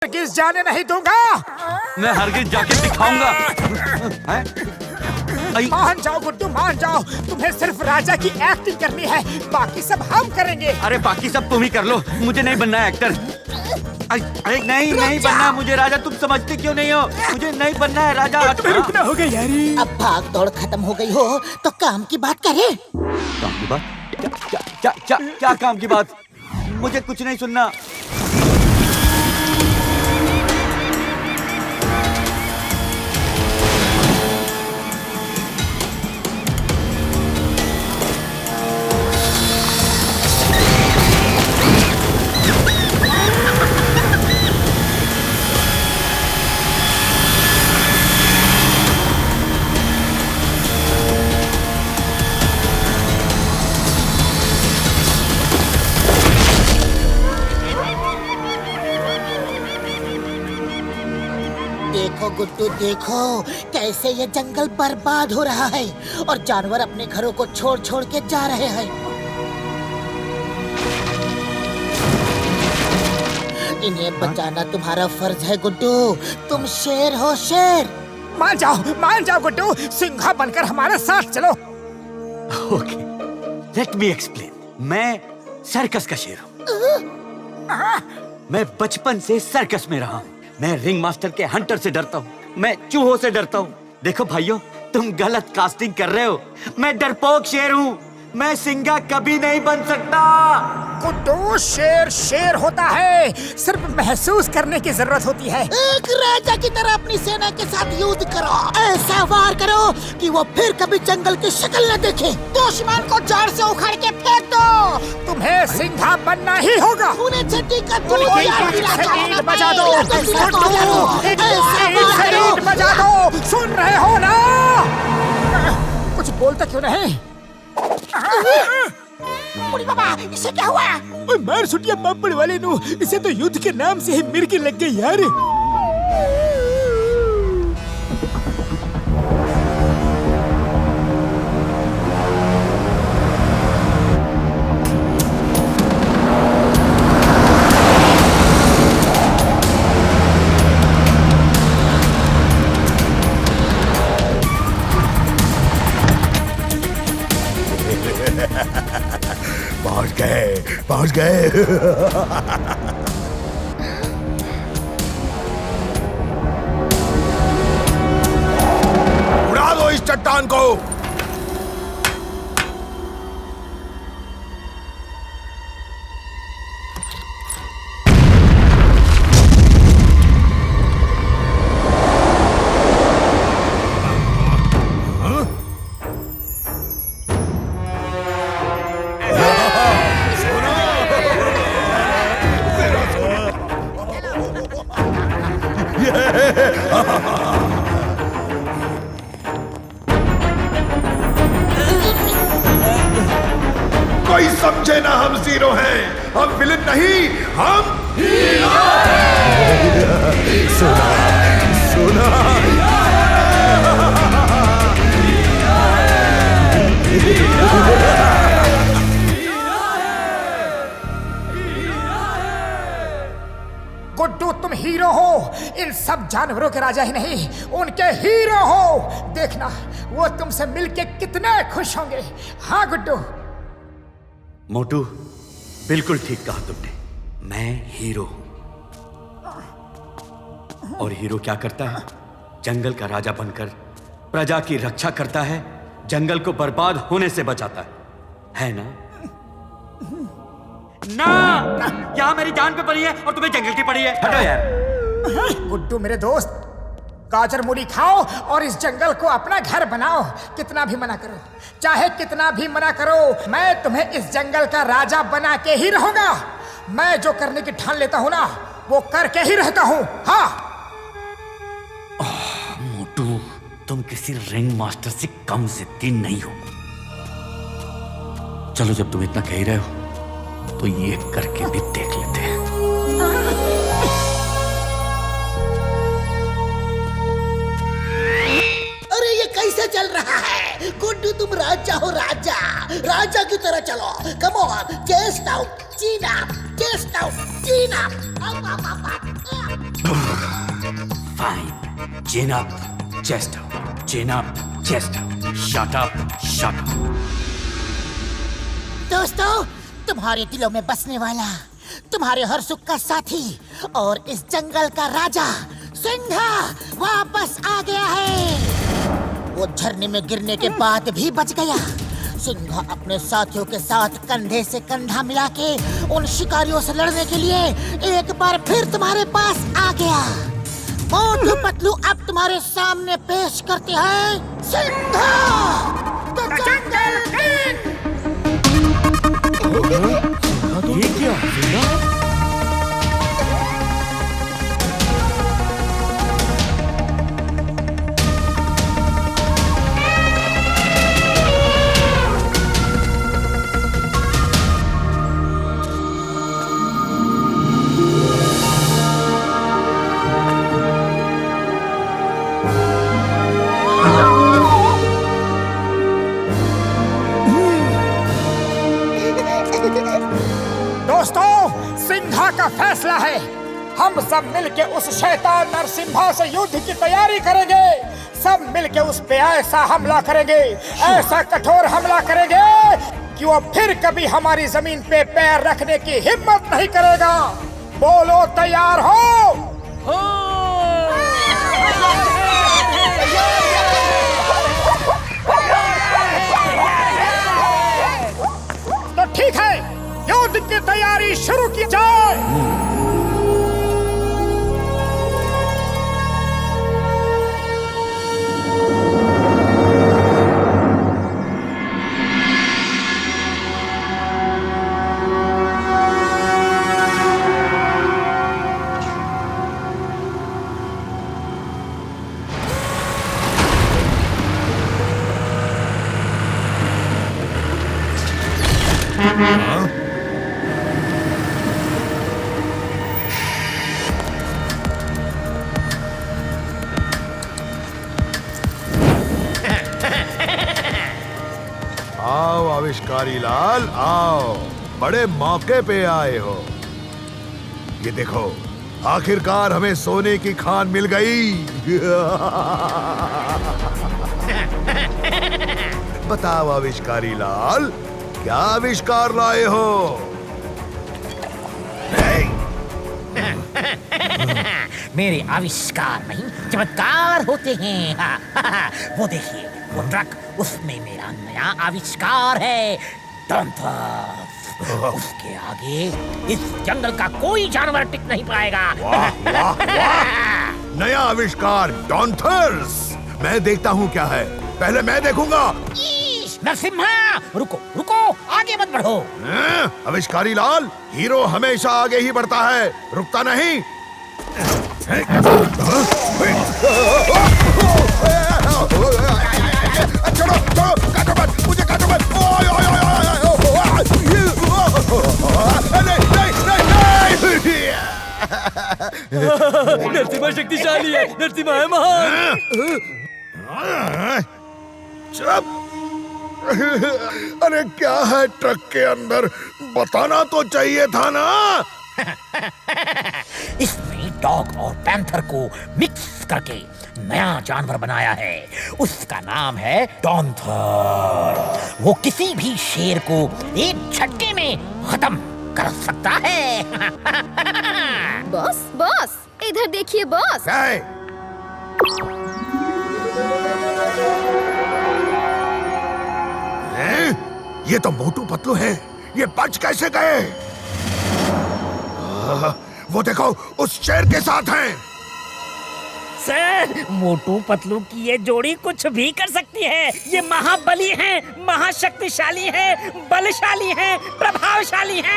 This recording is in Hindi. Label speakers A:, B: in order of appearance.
A: हरगिज जाने नहीं दूंगा।
B: मैं हरगिज जाके दिखाऊंगा।
A: मान जाओ गुड्डू, मान जाओ। तुम्हें सिर्फ राजा की एक्टिंग करनी है, बाकी सब हम करेंगे।
B: अरे बाकी सब तुम ही कर लो, मुझे नहीं बनना है एक्टर। अरे नहीं बनना मुझे राजा। तुम समझते क्यों नहीं हो? मुझे नहीं बनना है राजा।
A: तुम्हें रुकना होगा यारी।
C: अब भाग दौड़ खत्म हो गई हो तो काम की बात करें।
B: काम की बात? क्या काम की बात? मुझे कुछ नहीं सुनना।
C: देखो गुड्डू, देखो कैसे ये जंगल बर्बाद हो रहा है और जानवर अपने घरों को छोड़ छोड़ के जा रहे हैं। इन्हें बचाना तुम्हारा फर्ज है गुड्डू। तुम शेर हो, शेर।
A: मान जाओ गुड्डू, सिंघा बनकर हमारे साथ चलो।
B: Okay, let me explain. मैं सर्कस का शेर हूँ। मैं बचपन से सर्कस में रहा हूँ। मैं रिंग मास्टर के हंटर से डरता हूँ। मैं चूहों से डरता हूँ। देखो भाइयों, तुम गलत कास्टिंग कर रहे हो। मैं डरपोक शेर हूँ। मैं सिंघा कभी नहीं बन सकता।
A: गुड्डू, शेर शेर होता है, सिर्फ महसूस करने की जरूरत होती है।
C: एक राजा की तरह अपनी सेना के साथ युद्ध करो। ऐसा वार करो कि वो फिर कभी जंगल की शक्ल न देखे। दुश्मन को जड़ से उखाड़ के फेंक दो।
A: तुम्हें सिंघा बनना ही होगा।
C: उन्हें छठी का दूध
A: बजा दो, बजा दो। सुन रहे हो ना? कुछ बोलता क्यों नहीं?
C: बाबा, इसे क्या हुआ?
A: मार सुटिया पापड़ वाले नु, इसे तो युद्ध के नाम से ही मिर्गी लग गई यार।
D: पहुंच गए। उड़ा दो इस चट्टान को। कोई समझे ना, हम जीरो हैं। हम विलन नहीं, हम हीरो। सुना
A: गुड्डू, तुम हीरो हो। इन सब जानवरों के राजा ही नहीं, उनके हीरो हो। देखना, वो तुमसे मिलके कितने खुश होंगे। हाँ गुड्डू।
B: मोटू, बिल्कुल ठीक कहा तुमने। मैं हीरो हूं। और हीरो क्या करता है? जंगल का राजा बनकर प्रजा की रक्षा करता है, जंगल को बर्बाद होने से बचाता है ना? ना, यहाँ मेरी जान पे पड़ी है और तुम्हें जंगल की पड़ी है। हटो यार।
A: गुड्डू मेरे दोस्त, गाजर मूली खाओ और इस जंगल को अपना घर बनाओ। कितना भी मना करो, चाहे कितना भी मना करो, मैं तुम्हें इस जंगल का राजा बना के ही रहूंगा। मैं जो करने की ठान लेता हूँ ना, वो करके ही रहता हूँ। हाँ
B: मोटू, तुम किसी रिंग मास्टर से कम जिद्दी नहीं हो। चलो, जब तुम इतना कह ही रहे हो तो ये करके भी देख लेते हैं।
C: अरे ये कैसे चल रहा है? गुड्डू, तुम राजा हो, राजा। राजा की तरह चलो। कम ऑन, चेस्ट आउट, चीन अप, चेस्ट आउट, चीन up.
B: Chin up, chest up. Chin up, chest up. Shut up, shut up.
C: दोस्तों, तुम्हारे दिलों में बसने वाला, तुम्हारे हर सुख का साथी और इस जंगल का राजा सिंघा वापस आ गया है। वो झरने में गिरने के बाद भी बच गया। सिंघा अपने साथियों के साथ कंधे से कंधा मिला के उन शिकारियों से लड़ने के लिए एक बार फिर तुम्हारे पास आ गया। मोटू पतलू अब तुम्हारे सामने पेश करते हैं सिंघा द जंगल किंग।
B: ये क्या?
A: दोस्तों, सिंघा का फैसला है। हम सब मिलके उस शैतान नरसिम्हा से युद्ध की तैयारी करेंगे। सब मिलके उस पे ऐसा हमला करेंगे, ऐसा कठोर हमला करेंगे कि वो फिर कभी हमारी जमीन पे पैर रखने की हिम्मत नहीं करेगा। बोलो, तैयार हो? तो ठीक है, युद्ध की तैयारी शुरू की जाए।
D: आओ आविष्कारी लाल, आओ, बड़े मौके पे आए हो। ये देखो, आखिरकार हमें सोने की खान मिल गई। बताओ आविष्कारी लाल, क्या आविष्कार लाए हो?
C: मेरे आविष्कार नहीं, चमत्कार होते हैं। वो देखिए, वो ट्रक, उसमें मेरा नया आविष्कार है, डॉन्थर। उसके आगे इस जंगल का कोई जानवर टिक नहीं पाएगा।
D: वाह, वाह, वाह। नया आविष्कार डॉन्थर्स। मैं देखता हूँ क्या है, पहले मैं देखूंगा।
C: नरसिम्हा, रुको रुको, आगे मत बढ़ो।
D: आविष्कारी लाल, हीरो हमेशा आगे ही बढ़ता है, रुकता नहीं। छोड़ो, छोड़ो, काटो मत, मुझे काटो मत। नहीं।
B: नरसिम्हा शक्तिशाली है, नरसिम्हा है महान।
D: चुप। अरे क्या है ट्रक के अंदर, बताना तो चाहिए था ना।
C: इसने डॉग और पैंथर को मिक्स करके नया जानवर बनाया है। उसका नाम है डॉन्थर। वो किसी भी शेर को एक झटके में खत्म कर सकता है।
E: बॉस बॉस, इधर देखिए बॉस।
D: क्या है? ये तो मोटू पतलू है, ये बच कैसे गए? वो देखो, उस शेर के साथ हैं।
F: सर, मोटू पतलू की ये जोड़ी कुछ भी कर सकती है। ये महाबली हैं, महाशक्तिशाली हैं, बलशाली हैं, प्रभावशाली हैं।